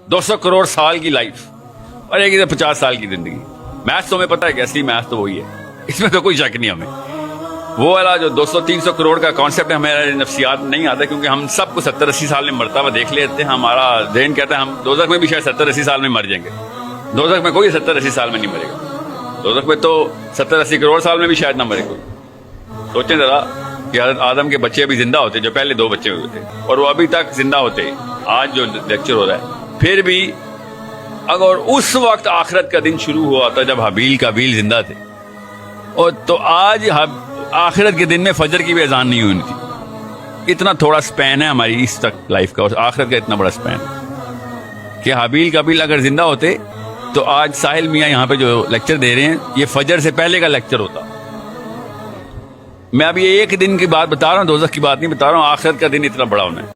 200 کروڑ سال کی لائف اور ایک 50 سال کی زندگی. میتھ تو ہمیں پتا ہے کہ اصلی میتھ تو وہی ہے, اس میں تو کوئی شک نہیں ہمیں. وہ والا جو 200-300 کروڑ کا کانسیپٹ ہمارے نفسیات نہیں آتا, کیونکہ ہم سب کو 70-80 سال میں مرتا ہوا دیکھ لیتے ہیں. ہمارا ذہن کہتا ہے ہم دوزخ میں بھی شاید 70-80 سال میں مر جائیں گے. دوزخ میں کوئی 70-80 سال میں نہیں مرے گا. دوزخ میں تو 70-80 کروڑ سال میں بھی شاید نہ مرے کوئی. سوچیں ذرا کہ حضرت آدم کے بچے ابھی زندہ ہوتے, جو پہلے 2 بچے ہوئے تھے, اور وہ ابھی تک زندہ ہوتے. آج جو لیکچر ہو رہا ہے, پھر بھی اگر اس وقت آخرت کا دن شروع ہوا تھا جب حابیل قابیل زندہ تھے, اور تو آج آخرت کے دن میں فجر کی بھی اذان نہیں ہوئی تھی. اتنا تھوڑا سپین ہے ہماری اس تک لائف کا, اور آخرت کا اتنا بڑا سپین کہ حابیل قابیل اگر زندہ ہوتے تو آج ساحل میاں یہاں پہ جو لیکچر دے رہے ہیں یہ فجر سے پہلے کا لیکچر ہوتا. میں ابھی ایک دن کی بات بتا رہا ہوں, دوزخ کی بات نہیں بتا رہا ہوں. آخرت کا دن اتنا بڑا ہونا ہے.